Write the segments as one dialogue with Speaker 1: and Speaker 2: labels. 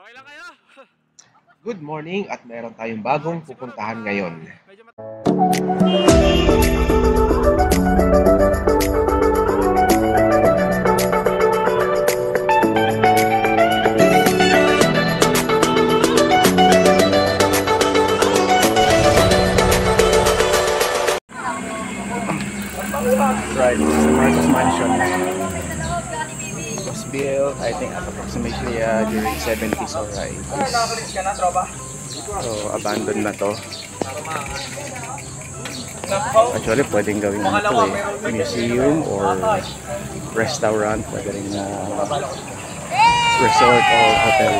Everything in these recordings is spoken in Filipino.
Speaker 1: Okay lang kayo?
Speaker 2: Good morning at meron tayong bagong pupuntahan ngayon.
Speaker 3: Right, this is the Marcos Mansion. It was built, I think, at approximately during 70s or 80s. So, abandoned na to. Actually, pwedeng gawin ito museum or restaurant, pwede rin resort or hotel.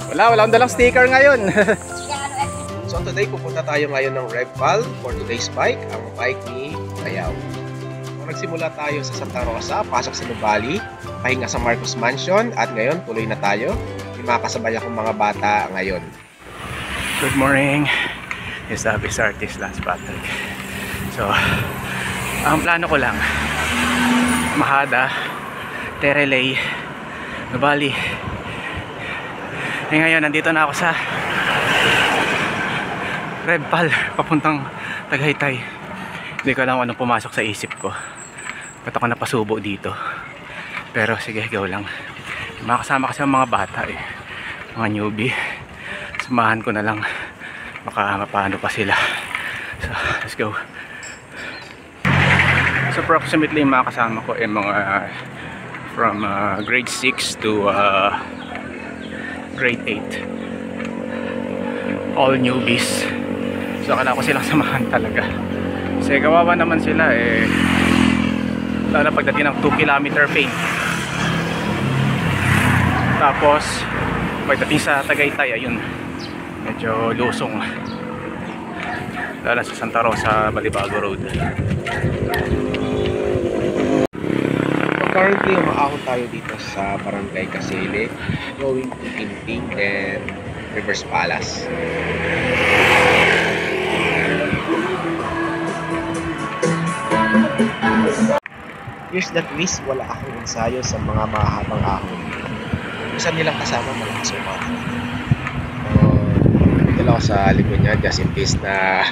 Speaker 3: Wala akong dalang sticker ngayon.
Speaker 2: So today pupunta tayo ngayon ng Revpal for today's bike, ang bike ni Bayaw. Nagsimula tayo sa Santa Rosa, pasok sa Nuvali, pahinga sa Marcos Mansion at ngayon tuloy na tayo. May mga kasabay akong mga bata ngayon.
Speaker 3: Good morning. It's the Abyss Artist Lance Patrick. So, ang plano ko lang, Mahada, Terelay, Nuvali. Eh ngayon, nandito na ako sa Revpal, papuntang Tagaytay. Hindi ko alam anong pumasok sa isip ko. Ba't ako napasubo dito? Pero sige, go lang. Makasama kasi ang mga bata eh. Mga newbie. Samahan ko na lang. Baka mapaano pa sila. So, let's go. So approximately mga kasama ko ay mga from grade 6 to grade 8. All newbies. So akala ko silang samahan talaga. Kasi kawawa naman sila eh. Lalo pagdating ng 2 kilometer pain. Tapos pagdating sa Tagaytay, ayun, medyo lusong. Lalo sa Santa Rosa, Balibago Road.
Speaker 2: Currently, umaahon tayo dito sa Barangay Casile, going to Ginting and Rivers Palace. Here's the twist, wala akong ensayo sa mga mahabang ahon. Isa nilang kasama mga kasuma. Dito lang ako sa likod niya, just in case na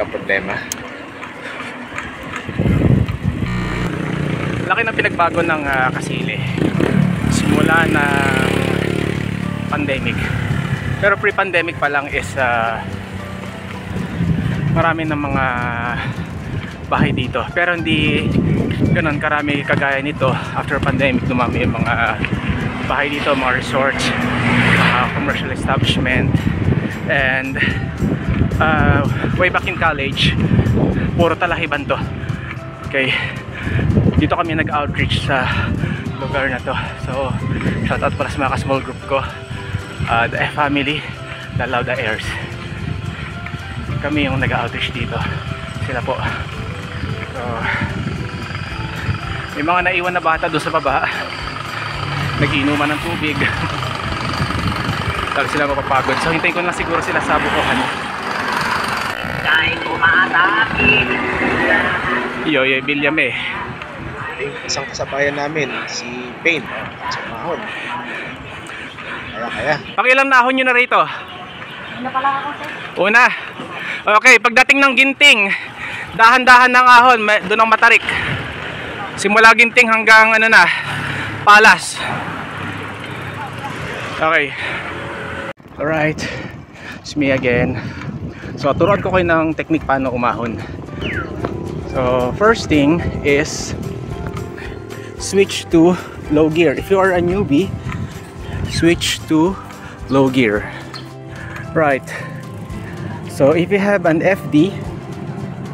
Speaker 2: problema.
Speaker 3: Laki ng pinagbago ng Casile simula na pandemic, pero pre-pandemic pa lang is marami ng mga bahay dito, pero hindi ganun karami kagaya nito. After pandemic, dumami yung mga bahay dito, mga resorts, commercial establishment. And way back in college, puro Talahiban to. Okay, dito kami nag-outreach sa lugar na to. So, shoutout pala sa mga small group ko, the F family, the Lauda Airs. Kami yung nag-outreach dito. Sila po. So, may mga naiwan na bata doon sa baba, nag-iinuman ng tubig. Talaga sila mapapagod. So, hintayin ko lang siguro sila sa bukuhan. Kahit umaatake. Yoyoy Bilyame.
Speaker 2: Isang kasabayan namin, si Pain, sa mahon. Kaya.
Speaker 3: Pakilang nahon nyo na rito?
Speaker 4: Una pala ako, sir.
Speaker 3: Una. Okay, pagdating ng Ginting, dahan-dahan ng ahon, doon ang Matarik. Simula Ginting hanggang ano na, Palas. Okay. Alright, it's me again. So, turuan ko kayo ng technique paano umahon. So, first thing is switch to low gear. If you are a newbie, switch to low gear. Right. So if you have an FD,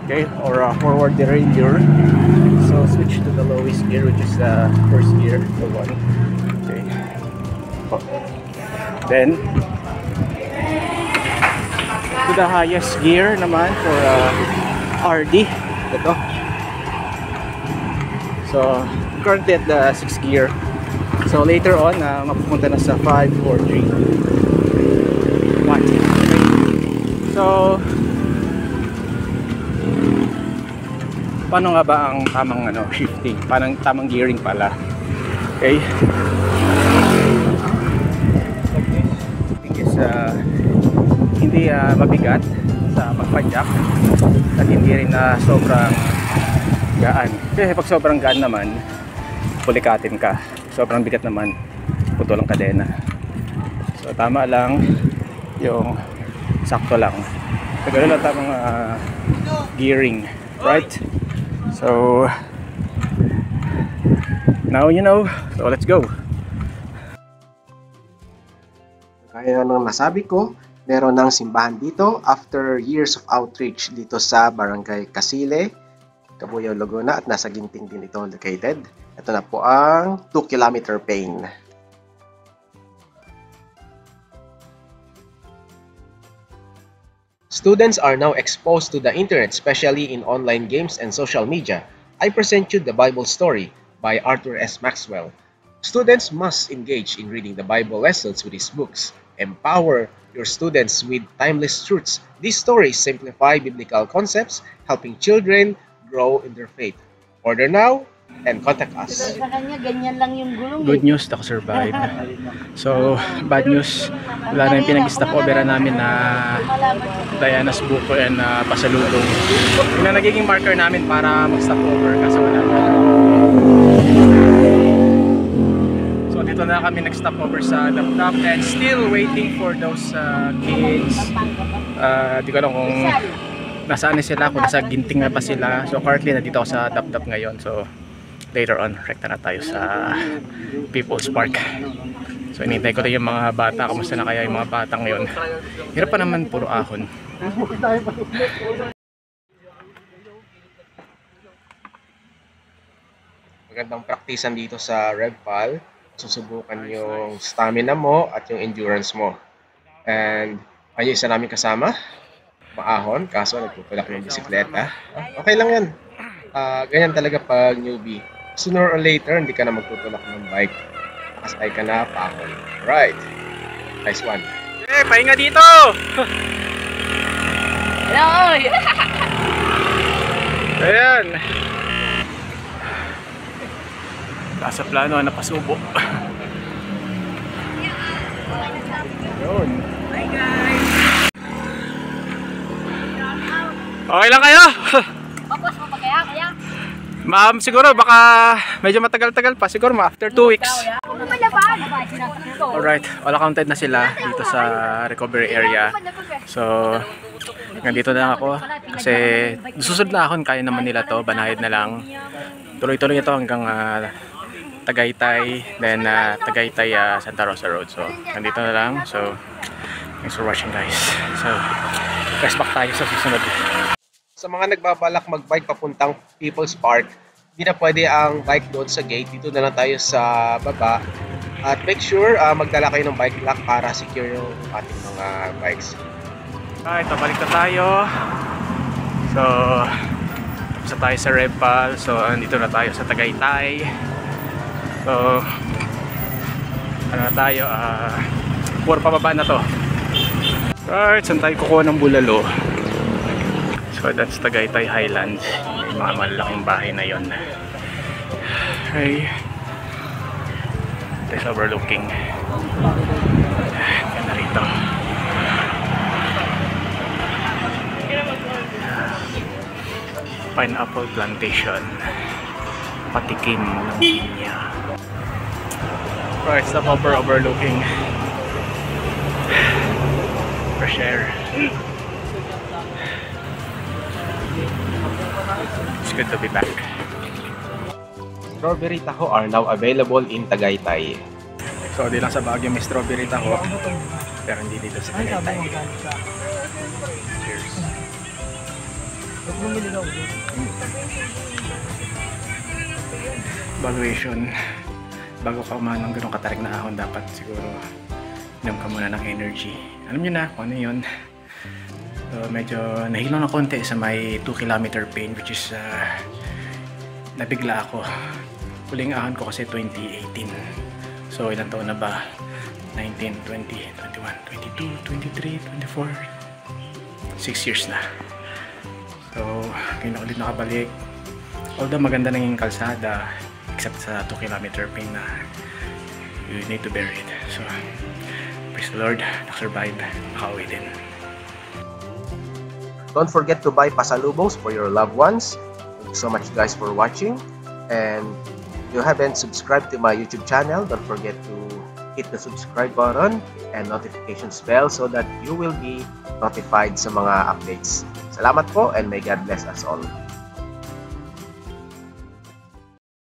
Speaker 3: okay, or a forward derailleur, so switch to the lowest gear, which is the first gear, the one. Okay. Then to the highest gear naman for RD. Ito. So currently at the 6th gear. So later on, mapupunta na sa 5, 4, 3, 1. Okay. So paano nga ba ang tamang shifting, tamang gearing pala. Okay, is hindi mabigat sa magpa-jack at hindi rin sobrang gaan, kasi pag sobrang gaan naman pulikatin ka, sobrang bigat naman putol ang kadena. So tama lang yung sakto lang, so ganoon lang tamang gearing, right? So now you know, so let's go.
Speaker 2: Kaya nang nasabi ko, meron ng simbahan dito after years of outreach dito sa Barangay Casile, Cabuyao, Laguna, at nasa Ginting din ito located. Ito na po ang 2-kilometer pain. Students are now exposed to the internet, especially in online games and social media. I present you the Bible story by Arthur S. Maxwell. Students must engage in reading the Bible lessons with these books. Empower your students with timeless truths. These stories simplify biblical concepts, helping children grow in their faith. Order now and contact us.
Speaker 4: Sa kanya, ganyan lang yung gulong.
Speaker 3: Good news, nakasurvive. So, bad news, wala na yung pinag-stopoveran namin na Diana's Buko and pasalubong. Yun na nagiging marker namin para mag-stopover kasi wala na. So, dito na kami nag-stopover sa Dapdap and still waiting for those kids. Di ko alam kung nasaan sila, kung nasa Ginting na pa sila. So, currently, nandito ako sa Dapdap ngayon. So, later on, rekta na tayo sa People's Park. So inintay ko rin yung mga bata. Kamusta na kaya yung mga bata ngayon? Hirap pa naman, puro ahon.
Speaker 2: Magandang praktisan dito sa RevPal. Susubukan yung stamina mo at yung endurance mo. And ayun, isa namin kasama. Maahon, kaso nagpupulak yung bisikleta. Okay lang yan. Ganyan talaga pag newbie. Sooner or later, hindi ka na magtutulak ng bike. Nakasakay ka na, paahon. Right. Nice one.
Speaker 3: Eh, pahinga dito!
Speaker 4: Hello!
Speaker 3: Ayan. Nasa plano, napasubo. Yun.
Speaker 4: Hi guys!
Speaker 3: Okay lang kayo?
Speaker 4: Tapos mo pa kaya?
Speaker 3: Ma'am, siguro baka medyo matagal-tagal pa. Siguro after 2 weeks. Alright, all accounted na sila dito sa recovery area. So, nandito na ako kasi susunod na ako, kaya naman nila to, banayad na lang. Tuloy-tuloy ito hanggang Tagaytay, then Tagaytay Santa Rosa Road. So, nandito na lang. So, thanks for watching guys. So, press back tayo sa susunod.
Speaker 2: Sa mga nagbabalak mag-bike papuntang People's Park, hindi na pwede ang bike doon sa gate. Dito na lang tayo sa baba. At make sure magdala kayo ng bike lock para secure yung ating mga bikes.
Speaker 3: Alright, pabalik na tayo. So, tapos na tayo sa RevPal. So, andito na tayo sa Tagaytay. So, ano na tayo? Puro pababa na to. Alright, saan tayo kukuha ng bulalo? So that's Tagaytay Highlands. May mga malaking bahay na yon. Okay. This overlooking. Ganda rito. Pineapple plantation. Patikim ng pinya. Right, stop overlooking. Fresh air. It's good to be back.
Speaker 2: Strawberry taho are now available in Tagaytay.
Speaker 3: So, di lang sa Baguio may strawberry taho, pero hindi dito sa Tagaytay. Cheers. Valuation. Bago ka umahan ng ganun katarik na ahon, dapat siguro inom ka muna ng energy. Alam nyo na kung ano yun. So, medyo nahilo na konti sa may 2-kilometer pain, which is nabigla ako. Huling ahon ko kasi 2018. So ilang taon na ba? 19, 20, 21, 22, 23, 24, 6 years na. So ngayon na ulit nakabalik. Although maganda nang yung kalsada, except sa 2 kilometer ping na you need to bear it. So, praise the Lord, nakasurvive, nakauwi din.
Speaker 2: Don't forget to buy pasalubongs for your loved ones. Thank you so much guys for watching. And if you haven't subscribed to my YouTube channel, don't forget to hit the subscribe button and notifications bell so that you will be notified sa mga updates. Salamat po and may God bless us all.